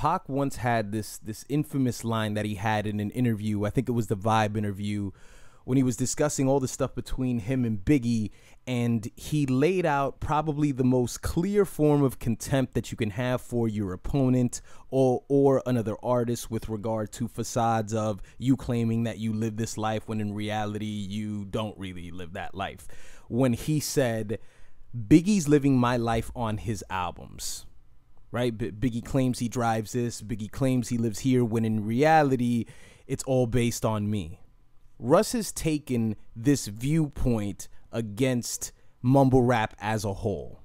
Pac once had this infamous line that he had in an interview. I think it was the Vibe interview, when he was discussing all the stuff between him and Biggie, and he laid out probably the most clear form of contempt that you can have for your opponent or another artist with regard to facades of you claiming that you live this life when in reality you don't really live that life. When he said, Biggie's living my life on his albums, right? Biggie claims he drives this, Biggie claims he lives here, when in reality it's all based on me. Russ has taken this viewpoint against mumble rap as a whole.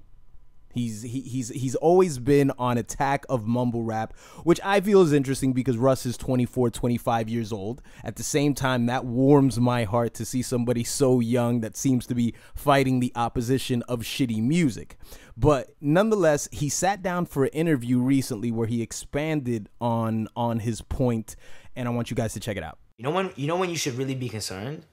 He's always been on attack of mumble rap, which I feel is interesting because Russ is 24, 25 years old. At the same time, that warms my heart to see somebody so young that seems to be fighting the opposition of shitty music. But nonetheless, he sat down for an interview recently where he expanded on his point, and I want you guys to check it out. You know when you should really be concerned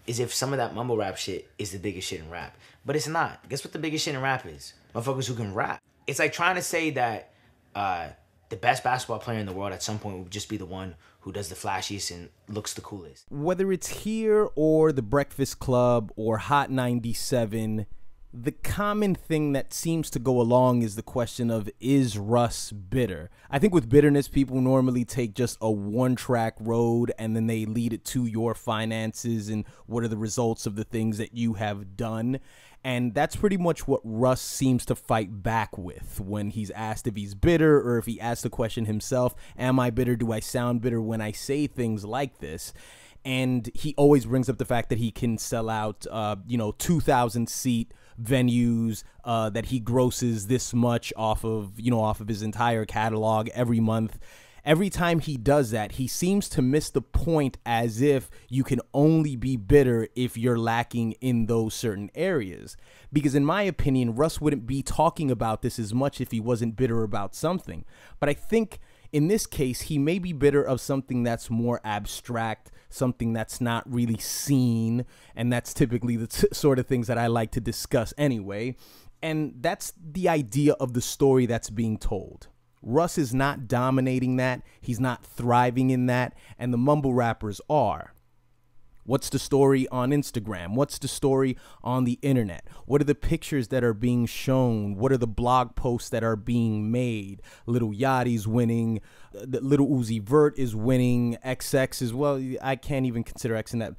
is if some of that mumble rap shit is the biggest shit in rap. But it's not. Guess what the biggest shit in rap is? Motherfuckers who can rap. It's like trying to say that the best basketball player in the world at some point would just be the one who does the flashiest and looks the coolest. Whether it's here or The Breakfast Club or Hot 97, the common thing that seems to go along is the question of, is Russ bitter? I think with bitterness, people normally take just a one-track road and then they lead it to your finances and what are the results of the things that you have done. And that's pretty much what Russ seems to fight back with when he's asked if he's bitter, or if he asks the question himself, am I bitter? Do I sound bitter when I say things like this? And he always brings up the fact that he can sell out, 2,000-seat venues, that he grosses this much off of his entire catalog every month. Every time he does that, he seems to miss the point, as if you can only be bitter if you're lacking in those certain areas. Because in my opinion, Russ wouldn't be talking about this as much if he wasn't bitter about something. But I think in this case, he may be bitter of something that's more abstract, something that's not really seen, and that's typically the sort of things that I like to discuss anyway. And that's the idea of the story that's being told. Russ is not dominating that, he's not thriving in that, and the mumble rappers are. What's the story on Instagram? What's the story on the internet? What are the pictures that are being shown? What are the blog posts that are being made? Lil Yachty's winning. Lil Uzi Vert is winning. XX as well. I can't even consider X in that.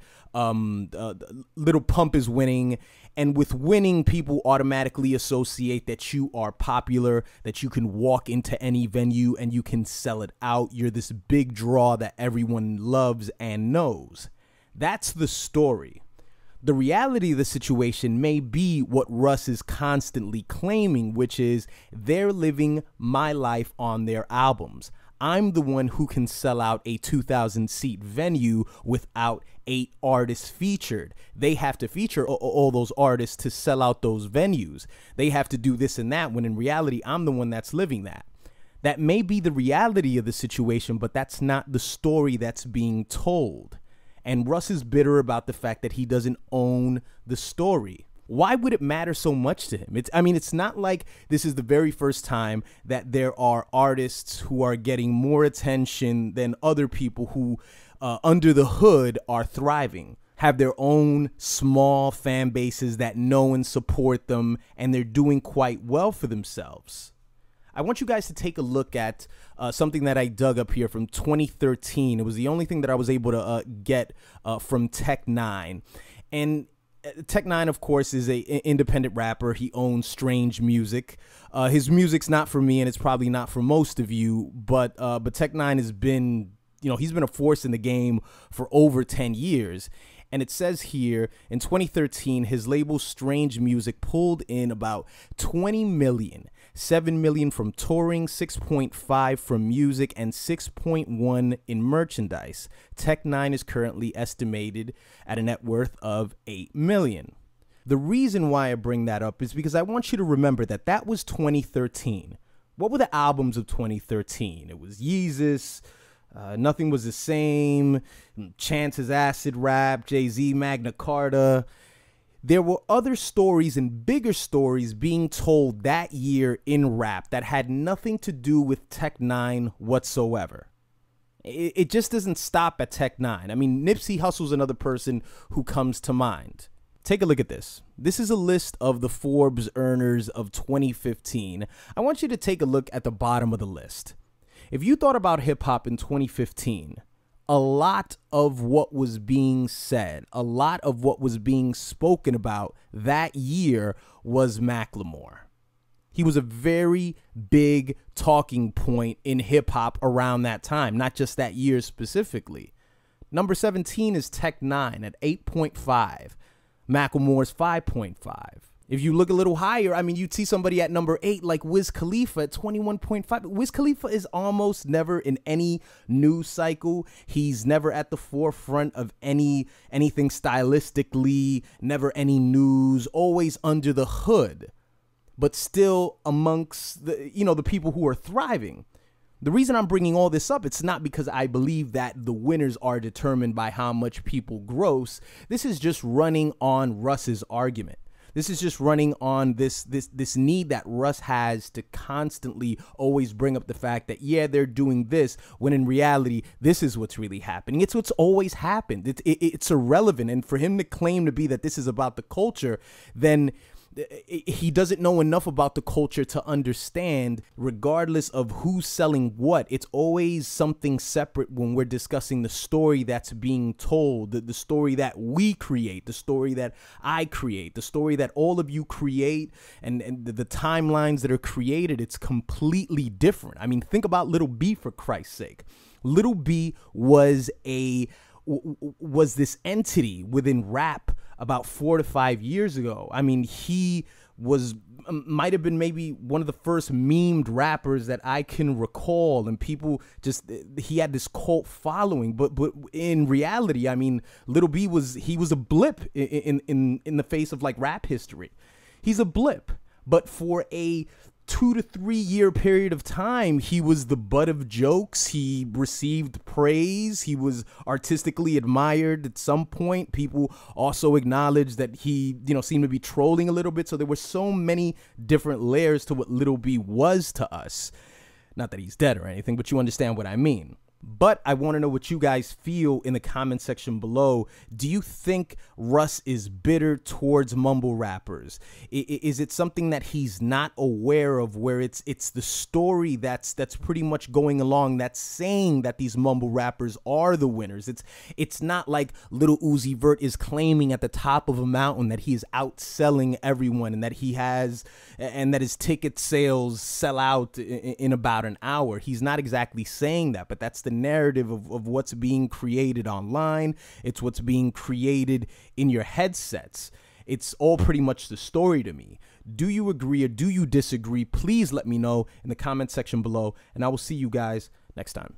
Lil Pump is winning. And with winning, people automatically associate that you are popular, that you can walk into any venue and you can sell it out. You're this big draw that everyone loves and knows. That's the story. The reality of the situation may be what Russ is constantly claiming, which is they're living my life on their albums. I'm the one who can sell out a 2,000-seat venue without 8 artists featured. They have to feature all those artists to sell out those venues. They have to do this and that, when in reality, I'm the one that's living that. That may be the reality of the situation, but that's not the story that's being told. And Russ is bitter about the fact that he doesn't own the story. Why would it matter so much to him? It's not like this is the very first time that there are artists who are getting more attention than other people who, under the hood, are thriving, have their own small fan bases that know and support them, and they're doing quite well for themselves. I want you guys to take a look at something that I dug up here from 2013. It was the only thing that I was able to get from Tech Nine. And Tech Nine, of course, is an independent rapper. He owns Strange Music. His music's not for me, and it's probably not for most of you. But Tech Nine has been, he's been a force in the game for over 10 years. And it says here, in 2013, his label Strange Music pulled in about 20 million. 7 million from touring, 6.5 from music, and 6.1 in merchandise. Tech Nine is currently estimated at a net worth of 8 million. The reason why I bring that up is because I want you to remember that that was 2013. What were the albums of 2013? It was Yeezus, Nothing Was the Same, Chance's Acid Rap, Jay-Z, Magna Carta. There were other stories and bigger stories being told that year in rap that had nothing to do with Tech 9 whatsoever. It just doesn't stop at Tech 9. I mean, Nipsey Hussle's another person who comes to mind. Take a look at this. This is a list of the Forbes earners of 2015. I want you to take a look at the bottom of the list. If you thought about hip hop in 2015, a lot of what was being said, a lot of what was being spoken about that year was Macklemore. He was a very big talking point in hip hop around that time, not just that year specifically. Number 17 is Tech 9 at 8.5. Macklemore's 5.5. If you look a little higher, I mean, you'd see somebody at number 8 like Wiz Khalifa at 21.5. Wiz Khalifa is almost never in any news cycle. He's never at the forefront of anything stylistically, never any news, always under the hood, but still amongst the people who are thriving. The reason I'm bringing all this up, it's not because I believe that the winners are determined by how much people gross. This is just running on Russ's argument. This is just running on this need that Russ has to constantly always bring up the fact that, yeah, they're doing this, when in reality, this is what's really happening. It's what's always happened. It's irrelevant. And for him to claim to be that this is about the culture, then he doesn't know enough about the culture to understand, regardless of who's selling what, it's always something separate when we're discussing the story that's being told, the story that we create, the story that I create, the story that all of you create, and the timelines that are created. It's completely different. I mean, think about Lil B, for Christ's sake. Lil B was this entity within rap about 4 to 5 years ago. I mean, he might have been maybe one of the first memed rappers that I can recall, and he had this cult following. But in reality, I mean, Lil B was a blip in the face of like rap history. He's a blip, but for a 2 to 3 year period of time, he was the butt of jokes. He received praise. He was artistically admired. At some point, people also acknowledged that he, seemed to be trolling a little bit. So there were so many different layers to what Lil B was to us. Not that he's dead or anything, but you understand what I mean. But I want to know what you guys feel in the comment section below. Do you think Russ is bitter towards mumble rappers? Is it something that he's not aware of, where it's the story that's pretty much going along, that's saying that these mumble rappers are the winners? It's not like Lil Uzi Vert is claiming at the top of a mountain that he is outselling everyone, and that that his ticket sales sell out in about an hour. He's not exactly saying that, but that's the narrative of what's being created online. It's what's being created in your headsets. It's all pretty much the story to me. Do you agree or do you disagree? Please let me know in the comment section below, and I will see you guys next time.